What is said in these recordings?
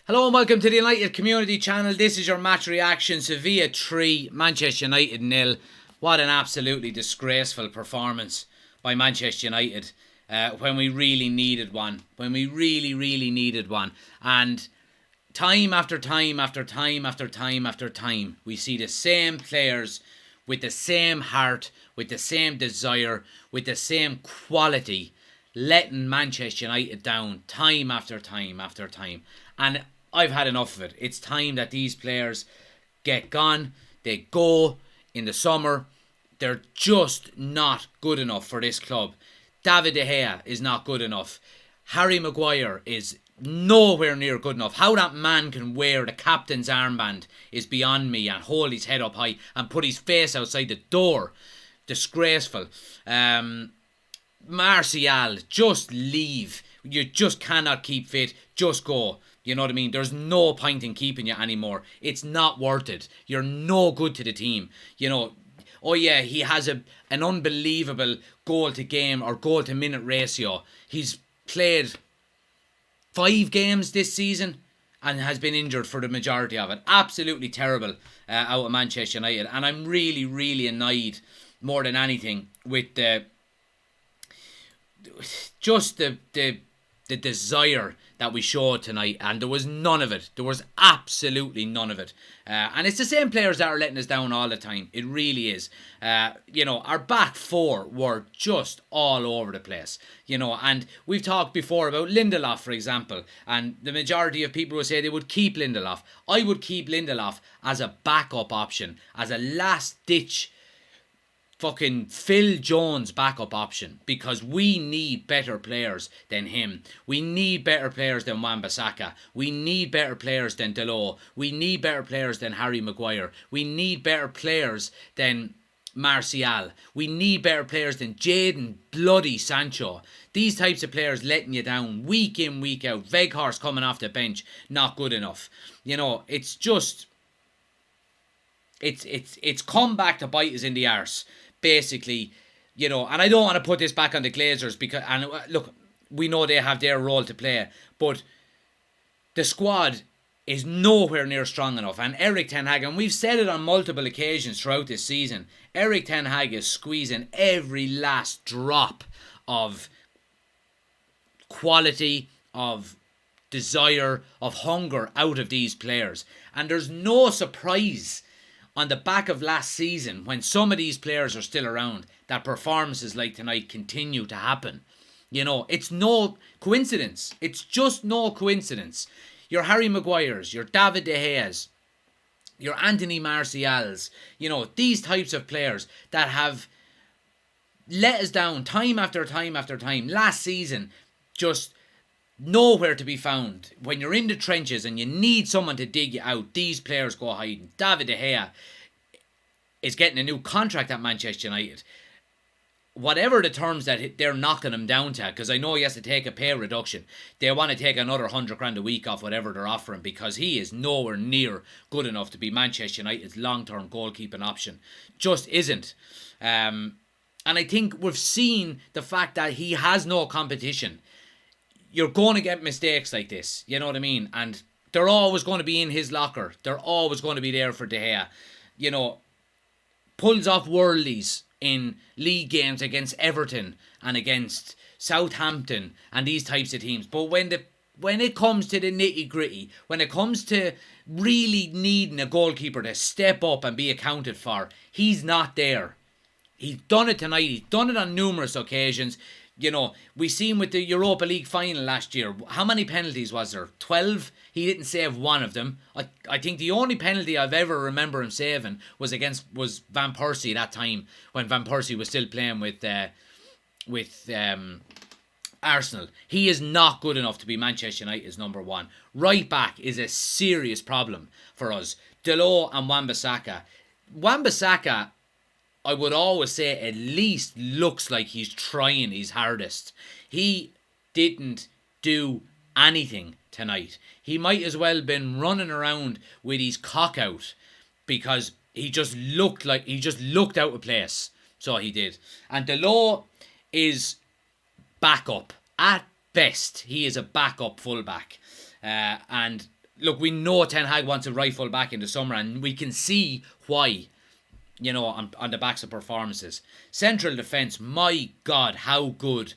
Hello and welcome to the United Community Channel. This is your match reaction. Sevilla 3, Manchester United 0. What an absolutely disgraceful performance by Manchester United when we really needed one. When we really needed one. And time after time after time after time after time, we see the same players with the same heart, with the same desire, with the same quality, letting Manchester United down time after time after time. And I've had enough of it. It's time that these players get gone. They go in the summer. They're just not good enough for this club. David De Gea is not good enough. Harry Maguire is nowhere near good enough. How that man can wear the captain's armband is beyond me, and hold his head up high and put his face outside the door. Disgraceful. Martial, just leave. You just cannot keep fit. Just go. You know what I mean? There's no point in keeping you anymore. It's not worth it. You're no good to the team. You know, oh yeah, he has an unbelievable goal to game or goal to minute ratio. He's played 5 games this season and has been injured for the majority of it. Absolutely terrible out of Manchester United. And I'm really annoyed more than anything with the desire that we showed tonight, and there was none of it. There was absolutely none of it. And it's the same players that are letting us down all the time. It really is. You know, our back four were just all over the place. You know, and we've talked before about Lindelof, for example, and the majority of people would say they would keep Lindelof. I would keep Lindelof as a backup option, as a last-ditch fucking Phil Jones backup option, because we need better players than him. We need better players than Wan-Bissaka. We need better players than Dalot. We need better players than Harry Maguire. We need better players than Martial. We need better players than Jadon bloody Sancho. These types of players letting you down week in, week out. Weghorst coming off the bench, not good enough. You know, it's just... It's come back to bite us in the arse. Basically, you know, and I don't want to put this back on the Glazers because, and look, we know they have their role to play, but the squad is nowhere near strong enough. And Erik ten Hag, and we've said it on multiple occasions throughout this season, Erik ten Hag is squeezing every last drop of quality, of desire, of hunger out of these players. And there's no surprise on the back of last season, when some of these players are still around, that performances like tonight continue to happen. You know, it's no coincidence. It's just no coincidence. Your Harry Maguires, your David De Gea's, your Anthony Martial's, you know, these types of players that have let us down time after time after time. Last season, just nowhere to be found. When you're in the trenches and you need someone to dig you out, these players go hiding. David De Gea is getting a new contract at Manchester United. Whatever the terms that they're knocking him down to, because I know he has to take a pay reduction, they want to take another 100 grand a week off whatever they're offering, because he is nowhere near good enough to be Manchester United's long-term goalkeeping option. Just isn't. And I think we've seen the fact that he has no competition. You're going to get mistakes like this, you know what I mean? And they're always going to be in his locker. They're always going to be there for De Gea. You know, pulls off worldies in league games against Everton and against Southampton and these types of teams. But when it comes to the nitty-gritty, when it comes to really needing a goalkeeper to step up and be accounted for, he's not there. He's done it tonight. He's done it on numerous occasions. You know, we seen with the Europa League final last year, how many penalties was there? 12? He didn't save one of them. I think the only penalty I've ever remember him saving was Van Persie that time, when Van Persie was still playing with Arsenal. He is not good enough to be Manchester United's number one. Right back is a serious problem for us. Dalot and Wan-Bissaka. Wan-Bissaka, I would always say, at least looks like he's trying his hardest. He didn't do anything tonight. He might as well been running around with his cock out, because he just looked out of place. So he did. And Dalot is backup. At best, he is a backup fullback. And look, we know Ten Hag wants a right full back in the summer, and we can see why, on the backs of performances. Central defence, my God, how good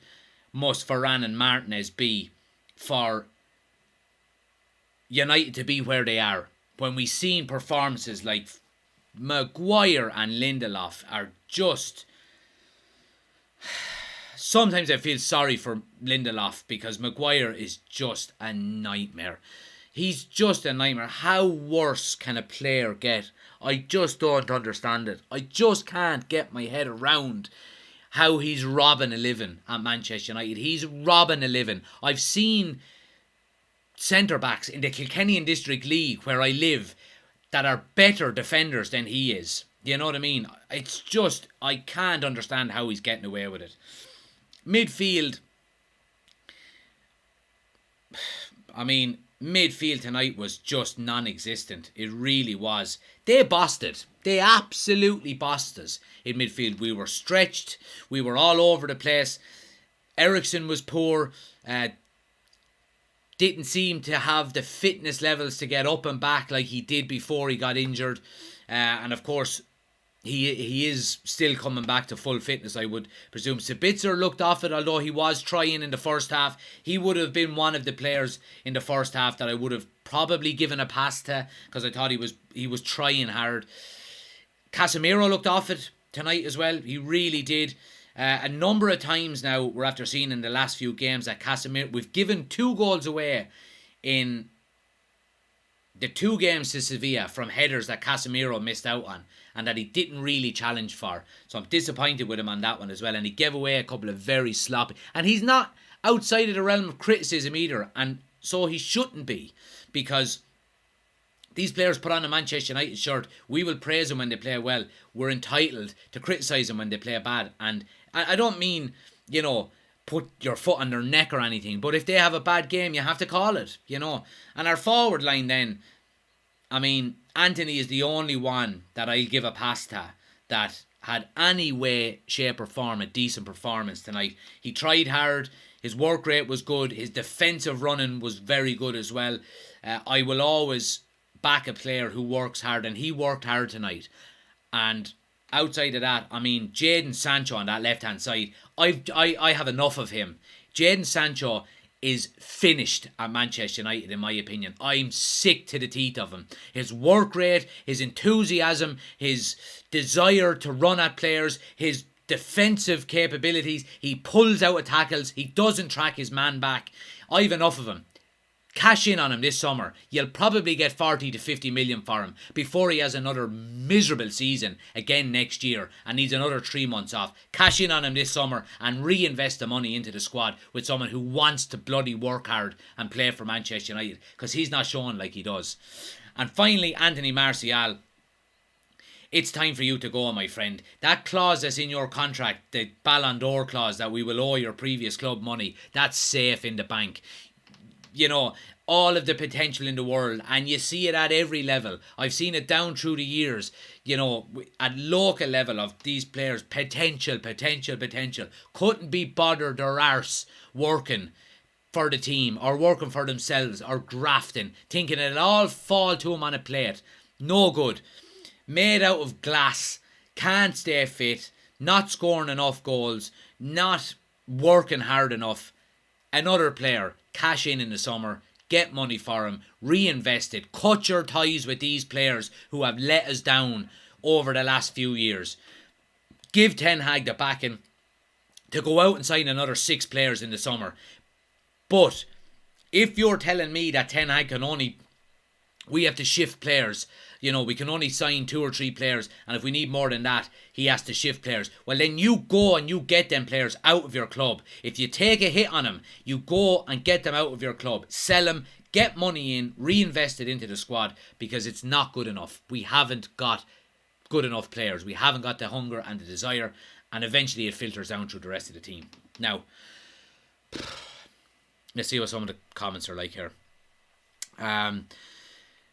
must Varane and Martinez be for United to be where they are? When we've seen performances like Maguire and Lindelof are just... Sometimes I feel sorry for Lindelof because Maguire is just a nightmare. He's just a nightmare. How worse can a player get? I just don't understand it. I just can't get my head around how he's robbing a living at Manchester United. He's robbing a living. I've seen centre-backs in the Kilkenny District League where I live that are better defenders than he is. You know what I mean? It's just, I can't understand how he's getting away with it. Midfield, midfield tonight was just non-existent. It really was. They bossed it. They absolutely bossed us in midfield. We were stretched. We were all over the place. Eriksen was poor. Didn't seem to have the fitness levels to get up and back like he did before he got injured. And of course, he is still coming back to full fitness, I would presume. Sabitzer looked off it, although he was trying in the first half. He would have been one of the players in the first half that I would have probably given a pass to, because I thought he was trying hard. Casemiro looked off it tonight as well. He really did. A number of times now, we're after seeing in the last few games that Casemiro... We've given 2 goals away in the 2 games to Sevilla from headers that Casemiro missed out on and that he didn't really challenge for. So I'm disappointed with him on that one as well. And he gave away a couple of very sloppy... And he's not outside of the realm of criticism either. And so he shouldn't be, because these players put on a Manchester United shirt. We will praise them when they play well. We're entitled to criticise them when they play bad. And I don't mean, put your foot on their neck or anything. But if they have a bad game, you have to call it, And our forward line then, Anthony is the only one that I'll give a pass to that had any way, shape or form a decent performance tonight. He tried hard. His work rate was good. His defensive running was very good as well. I will always back a player who works hard, and he worked hard tonight. And outside of that, Jadon Sancho on that left-hand side, I have enough of him. Jadon Sancho is finished at Manchester United, in my opinion. I'm sick to the teeth of him. His work rate, his enthusiasm, his desire to run at players, his defensive capabilities, he pulls out of tackles, he doesn't track his man back. I've enough of him. Cash in on him this summer. You'll probably get 40 to 50 million for him before he has another miserable season again next year and needs another 3 months off. Cash in on him this summer and reinvest the money into the squad with someone who wants to bloody work hard and play for Manchester United, because he's not showing like he does. And finally, Anthony Martial. It's time for you to go, my friend. That clause that's in your contract, the Ballon d'Or clause that we will owe your previous club money, that's safe in the bank. All of the potential in the world, and you see it at every level. I've seen it down through the years, at local level of these players, potential. Couldn't be bothered their arse working for the team or working for themselves or grafting, thinking it'll all fall to them on a plate. No good. Made out of glass, can't stay fit, not scoring enough goals, not working hard enough. Another player, cash in the summer, get money for him, reinvest it, cut your ties with these players who have let us down over the last few years. Give Ten Hag the backing to go out and sign another 6 players in the summer. But if you're telling me that Ten Hag we have to shift players, we can only sign 2 or 3 players, and if we need more than that, he has to shift players. Well, then you go and you get them players out of your club. If you take a hit on them, you go and get them out of your club. Sell them, get money in, reinvest it into the squad, because it's not good enough. We haven't got good enough players. We haven't got the hunger and the desire, and eventually it filters down through the rest of the team. Now, let's see what some of the comments are like here.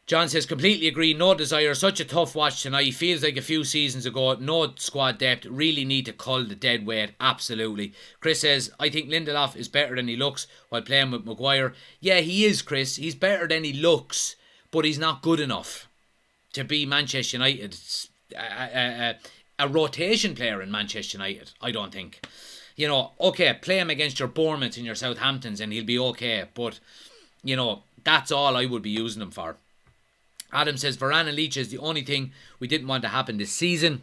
John says, completely agree, no desire, such a tough watch tonight, feels like a few seasons ago, no squad depth, really need to cull the dead weight, absolutely. Chris says, I think Lindelof is better than he looks while playing with Maguire. Yeah, he is, Chris, he's better than he looks, but he's not good enough to be Manchester United, a rotation player in Manchester United, I don't think. You know, okay, play him against your Bournemouths and your Southamptons and he'll be okay, but, you know, that's all I would be using him for. Adam says, Varane and Leach is the only thing we didn't want to happen this season.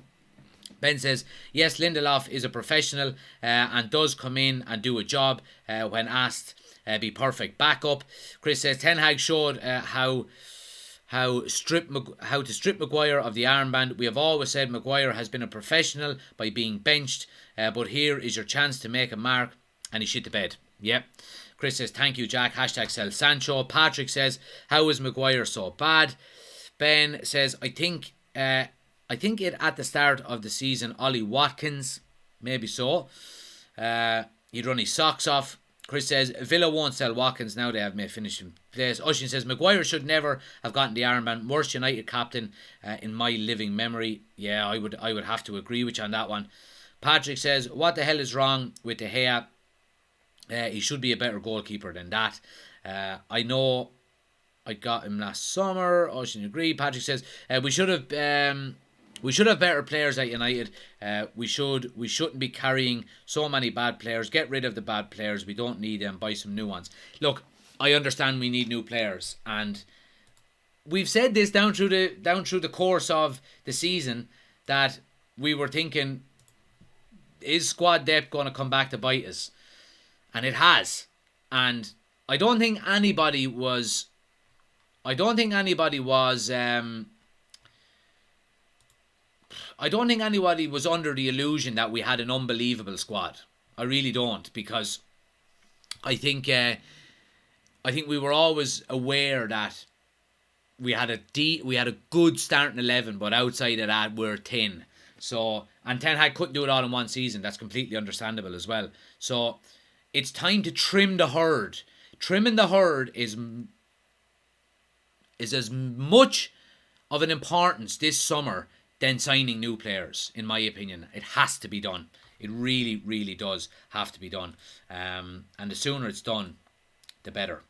Ben says, yes, Lindelof is a professional and does come in and do a job when asked, be perfect backup. Chris says, Ten Hag showed how to strip Maguire of the armband. We have always said Maguire has been a professional by being benched, but here is your chance to make a mark, and he shit the bed. Yep. Chris says, thank you, Jack. Hashtag sell Sancho. Patrick says, how is Maguire so bad? Ben says, I think it at the start of the season, Ollie Watkins, maybe so. He'd run his socks off. Chris says, Villa won't sell Watkins now they have made finish in place. Ocean says, Maguire should never have gotten the armband. Worst United captain in my living memory. Yeah, I would have to agree with you on that one. Patrick says, what the hell is wrong with De Gea? He should be a better goalkeeper than that. I know I got him last summer. Ocean agree. Patrick says, we should have better players at United. We shouldn't be carrying so many bad players. Get rid of the bad players. We don't need them. Buy some new ones. Look, I understand we need new players, and we've said this down through the course of the season that we were thinking, is squad depth going to come back to bite us? And it has. And I don't think anybody was under the illusion that we had an unbelievable squad. I really don't, because I think we were always aware that we had a good starting 11, but outside of that we're thin. So, and Ten Hag couldn't do it all in one season. That's completely understandable as well. So, it's time to trim the herd. Trimming the herd is as much of an importance this summer than signing new players, in my opinion. It has to be done. It really, really does have to be done. And the sooner it's done, the better.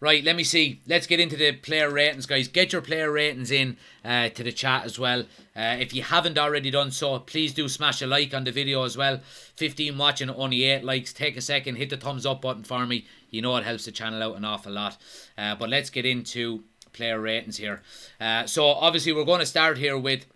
Right, let me see. Let's get into the player ratings, guys. Get your player ratings in to the chat as well. If you haven't already done so, please do smash a like on the video as well. 15 watching, only 8 likes. Take a second, hit the thumbs up button for me. You know it helps the channel out an awful lot. But let's get into player ratings here. So obviously we're going to start here with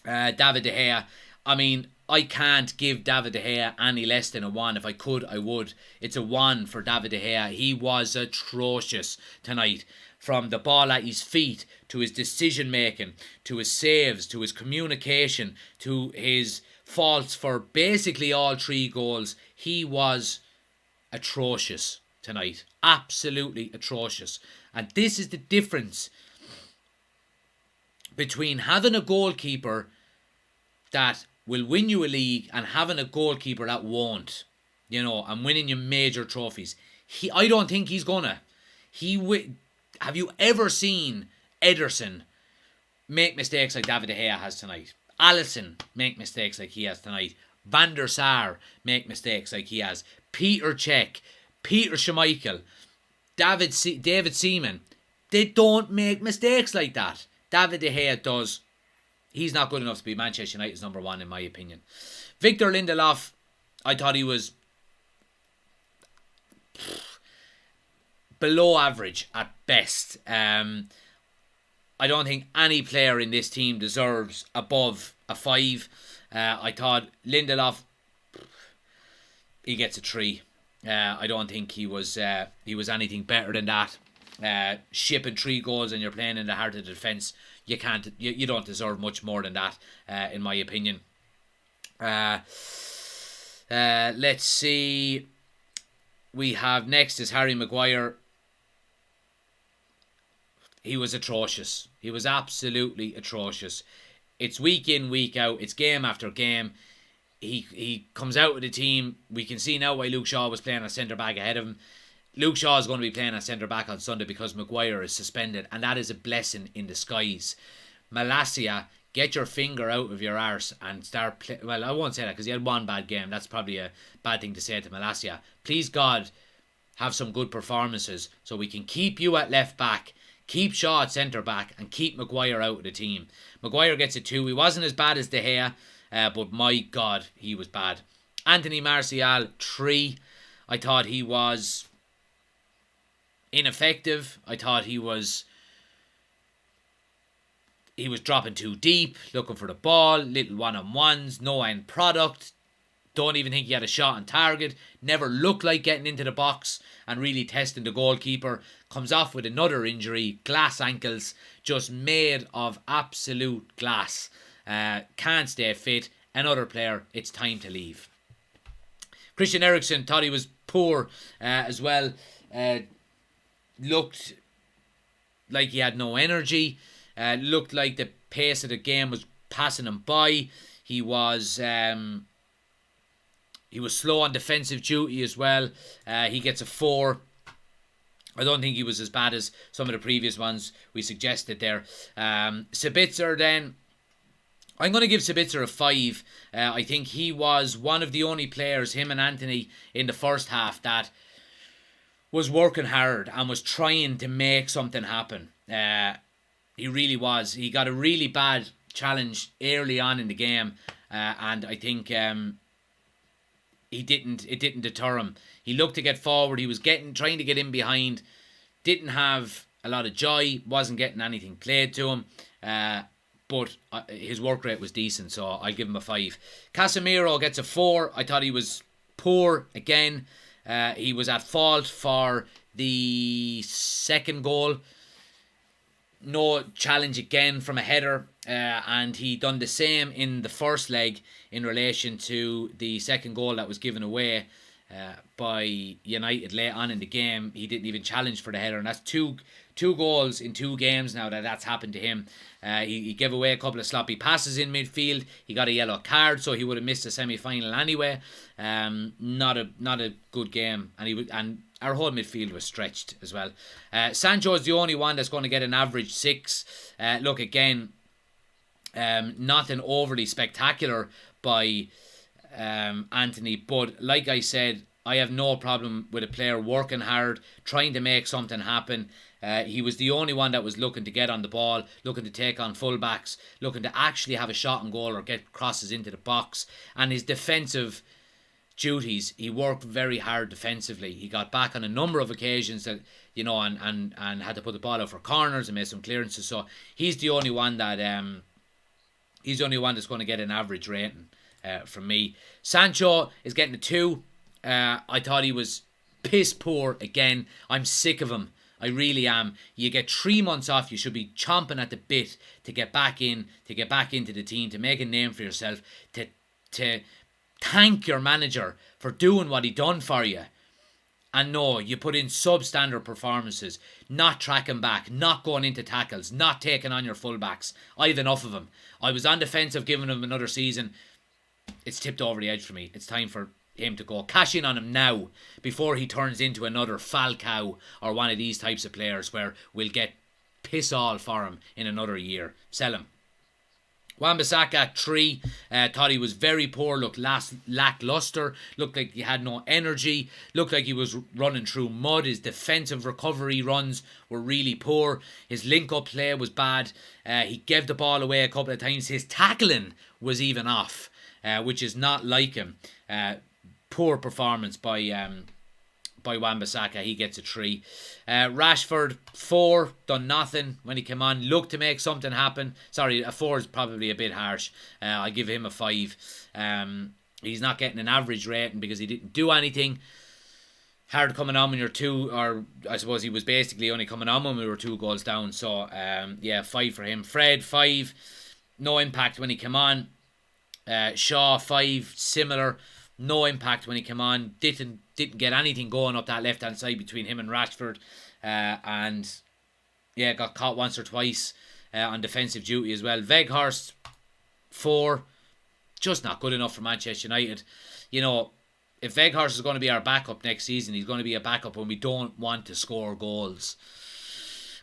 David De Gea. I mean, I can't give David De Gea any less than a 1. If I could, I would. It's a 1 for David De Gea. He was atrocious tonight. From the ball at his feet, to his decision making, to his saves, to his communication, to his faults for basically all 3 goals. He was atrocious tonight. Absolutely atrocious. And this is the difference between having a goalkeeper that will win you a league and having a goalkeeper that won't, you know, and winning you major trophies. I don't think he's gonna. Have you ever seen Ederson make mistakes like David De Gea has tonight? Alisson make mistakes like he has tonight. Van der Sar make mistakes like he has. Peter Cech, Peter Schmeichel, David Seaman. They don't make mistakes like that. David De Gea does. He's not good enough to be Manchester United's number 1, in my opinion. Victor Lindelof, I thought he was below average at best. I don't think any player in this team deserves above a 5. I thought Lindelof, he gets a 3. I don't think he was anything better than that. Shipping 3 goals and you're playing in the heart of the defence. You don't deserve much more than that, in my opinion. Let's see. We have next is Harry Maguire. He was atrocious. He was absolutely atrocious. It's week in, week out. It's game after game. He comes out with the team. We can see now why Luke Shaw was playing a centre back ahead of him. Luke Shaw is going to be playing at centre back on Sunday because Maguire is suspended, and that is a blessing in disguise. Malacia, get your finger out of your arse and start play. Well, I won't say that because he had one bad game. That's probably a bad thing to say to Malacia. Please God, have some good performances so we can keep you at left back, keep Shaw at centre back, and keep Maguire out of the team. Maguire gets a 2. He wasn't as bad as De Gea, but my God, he was bad. Anthony Martial, 3. I thought he was ineffective. I thought he was dropping too deep, looking for the ball, little one-on-ones, no end product. Don't even think he had a shot on target. Never looked like getting into the box and really testing the goalkeeper. Comes off with another injury, glass ankles, just made of absolute glass. Can't stay fit. Another player, it's time to leave. Christian Eriksen, thought he was poor as well. Looked like he had no energy. Looked like the pace of the game was passing him by. He was slow on defensive duty as well. He gets a 4. I don't think he was as bad as some of the previous ones we suggested there. Sabitzer then, I'm going to give Sabitzer a 5. I think he was one of the only players, him and Anthony, in the first half that was working hard and was trying to make something happen. He really was. He got a really bad challenge early on in the game, and I think it didn't deter him. He looked to get forward. He was trying to get in behind. Didn't have a lot of joy. Wasn't getting anything played to him. But his work rate was decent, so I'll give him a 5. Casemiro gets a 4. I thought he was poor again. He was at fault for the second goal. No challenge again from a header, and he done the same in the first leg in relation to the second goal that was given away by United late on in the game. He didn't even challenge for the header, and that's two goals in 2 games now that's happened to him. He gave away a couple of sloppy passes in midfield. He got a yellow card, so he would have missed the semi-final anyway. Not a good game, and our whole midfield was stretched as well. Sancho is the only one that's going to get an average 6. Look, again, nothing overly spectacular by Anthony, but like I said, I have no problem with a player working hard, trying to make something happen. He was the only one that was looking to get on the ball, looking to take on fullbacks, looking to actually have a shot on goal or get crosses into the box. And his defensive duties, he worked very hard defensively. He got back on a number of occasions that, and had to put the ball out for corners and made some clearances. So he's the only one that that's going to get an average rating from me. Sancho is getting a 2. I thought he was piss poor again. I'm sick of him. I really am. You get 3 months off. You should be chomping at the bit to get back into the team, to make a name for yourself, to thank your manager for doing what he done for you. And no, you put in substandard performances, not tracking back, not going into tackles, not taking on your fullbacks. I've enough of him. I was on defensive, giving him another season. It's tipped over the edge for me. It's time for him to go. Cash in on him now before he turns into another Falcao or one of these types of players where we'll get piss all for him in another year. Sell him. Wan-Bissaka 3. Thought he was very poor. Looked lackluster. Looked like he had no energy. Looked like he was running through mud. His defensive recovery runs were really poor. His link-up play was bad. He gave the ball away a couple of times. His tackling was even off, which is not like him. Poor performance by Wan-Bissaka. He gets a 3. Rashford 4, done nothing when he came on. Looked to make something happen. Sorry, a 4 is probably a bit harsh. I give him a 5. He's not getting an average rating because he didn't do anything. Hard coming on when you're 2, or I suppose he was basically only coming on when we were 2 goals down. So 5 for him. Fred 5, no impact when he came on. Shaw 5, similar. No impact when he came on. Didn't get anything going up that left hand side between him and Rashford, and got caught once or twice on defensive duty as well. Weghorst 4, just not good enough for Manchester United. if Weghorst is going to be our backup next season, he's going to be a backup when we don't want to score goals.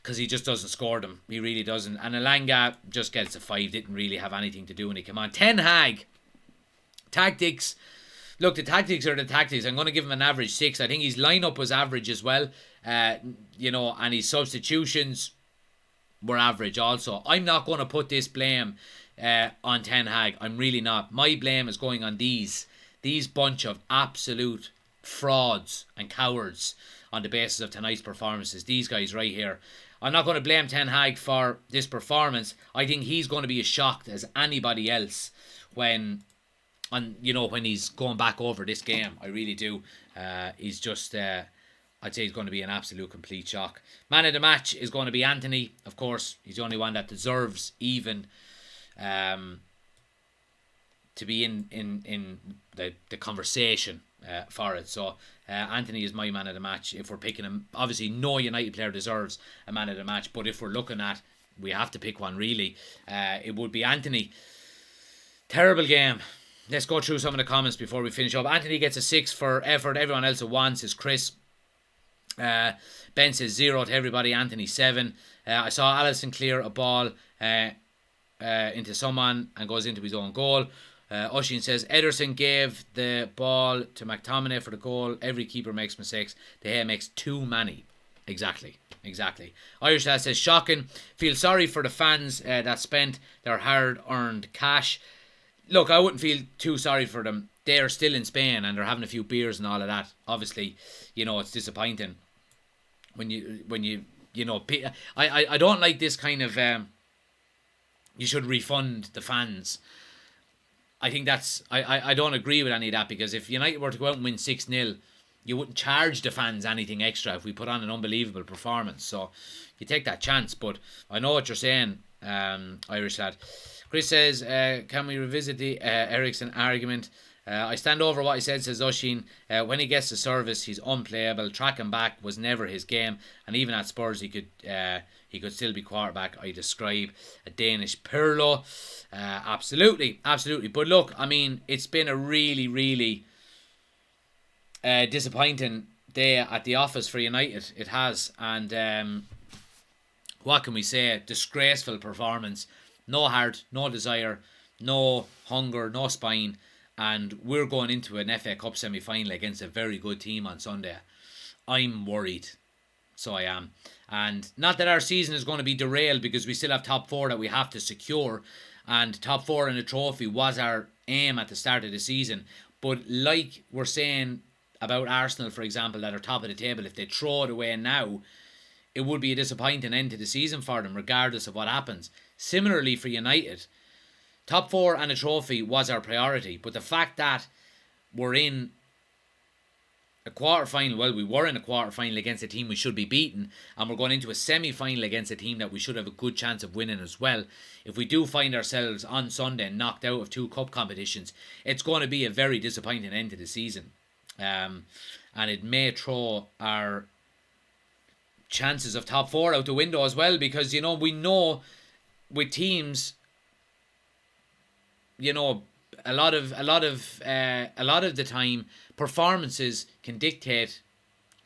Because he just doesn't score them. He really doesn't. And Elanga just gets a 5. Didn't really have anything to do when he came on. Ten Hag. Tactics. Look, the tactics are the tactics. I'm going to give him an average 6. I think his lineup was average as well. And his substitutions were average also. I'm not going to put this blame on Ten Hag. I'm really not. My blame is going on these bunch of absolute frauds and cowards on the basis of tonight's performances. These guys right here. I'm not going to blame Ten Hag for this performance. I think he's going to be as shocked as anybody else when he's going back over this game. I really do. He's just, I'd say he's going to be an absolute complete shock. Man of the match is going to be Anthony. Of course, he's the only one that deserves even to be in the conversation for it. So Anthony is my man of the match if we're picking him. Obviously no United player deserves a man of the match, but if we're looking at, we have to pick one really, it would be Anthony. Terrible game. Let's go through some of the comments before we finish up. Anthony gets a 6 for effort. Everyone else a 1 says Chris. Ben says 0 to everybody. Anthony 7. I saw Alisson clear a ball into someone and goes into his own goal. Oshin says Ederson gave the ball to McTominay for the goal. Every keeper makes mistakes. De Gea makes too many. Exactly. Irish Lad says shocking. Feel sorry for the fans that spent their hard-earned cash. Look, I wouldn't feel too sorry for them. They're still in Spain and they're having a few beers and all of that. Obviously, it's disappointing when you I don't like this kind of you should refund the fans. I think that's I don't agree with any of that, because if United were to go out and win 6-0, you wouldn't charge the fans anything extra if we put on an unbelievable performance. So you take that chance. But I know what you're saying, Irish Lad. Chris says, can we revisit the Ericsson argument? I stand over what he said, says Oshin. When he gets the service, he's unplayable. Tracking back was never his game. And even at Spurs, he could still be quarterback. I describe a Danish Pirlo. Absolutely. But look, I mean, it's been a really, really disappointing day at the office for United. It has. And what can we say? Disgraceful performance. No heart, no desire, no hunger, no spine. And we're going into an FA Cup semi-final against a very good team on Sunday. I'm worried. So I am. And not that our season is going to be derailed, because we still have top 4 that we have to secure. And top 4 in a trophy was our aim at the start of the season. But like we're saying about Arsenal, for example, that are top of the table, if they throw it away now, it would be a disappointing end to the season for them, regardless of what happens. Similarly for United, top 4 and a trophy was our priority. But the fact that we're in a quarter-final, well, we were in a quarter-final against a team we should be beating, and we're going into a semi-final against a team that we should have a good chance of winning as well. If we do find ourselves on Sunday knocked out of 2 cup competitions, it's going to be a very disappointing end to the season. And it may throw our chances of top 4 out the window as well, because, we know with teams, a lot of the time performances can dictate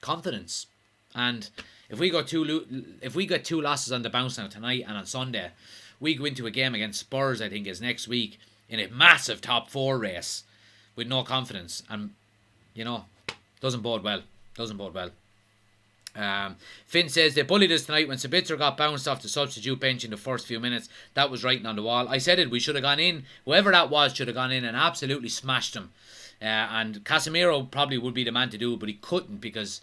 confidence. And if we got two losses on the bounce now tonight and on Sunday, we go into a game against Spurs, I think is next week, in a massive top 4 race with no confidence, and doesn't bode well. Finn says they bullied us tonight when Sabitzer got bounced off the substitute bench in the first few minutes. That was writing on the wall. I said it, we should have gone in. Whoever that was should have gone in and absolutely smashed him. And Casemiro probably would be the man to do it, but he couldn't, because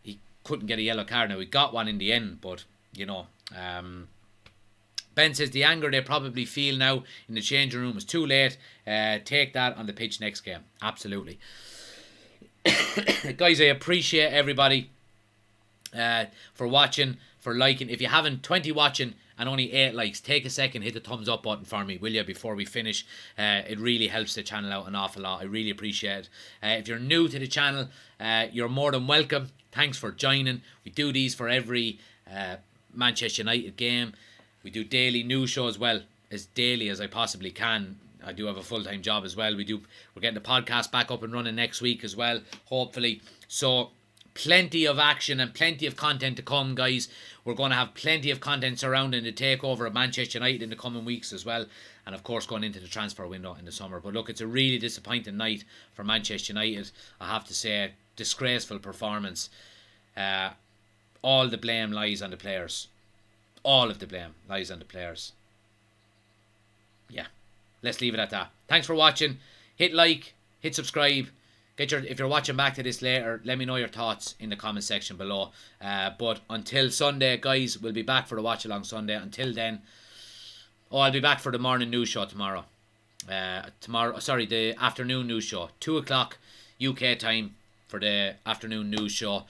he couldn't get a yellow card. Now, he got one in the end, but, Ben says the anger they probably feel now in the changing room is too late. Take that on the pitch next game. Absolutely. Guys, I appreciate everybody for watching, for liking. If you haven't, 20 watching and only 8 likes, take a second, hit the thumbs up button for me, will you, before we finish. It really helps the channel out an awful lot. I really appreciate it. If you're new to the channel, you're more than welcome. Thanks for joining. We do these for every Manchester United game. We do daily news shows, well, as daily as I possibly can. I do have a full-time job as well. We're getting the podcast back up and running next week as well, hopefully. So plenty of action and plenty of content to come, guys. We're going to have plenty of content surrounding the takeover of Manchester United in the coming weeks as well, and of course going into the transfer window in the summer. But look, it's a really disappointing night for Manchester United. I have to say, disgraceful performance. All the blame lies on the players. All of the blame lies on the players. Yeah, let's leave it at that. Thanks for watching. Hit like, hit subscribe. If you're watching back to this later, let me know your thoughts in the comment section below. But until Sunday, guys, we'll be back for the watch along Sunday. Until then, I'll be back for the morning news show tomorrow. The afternoon news show, 2 o'clock UK time for the afternoon news show.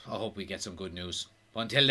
I hope we get some good news. But until then.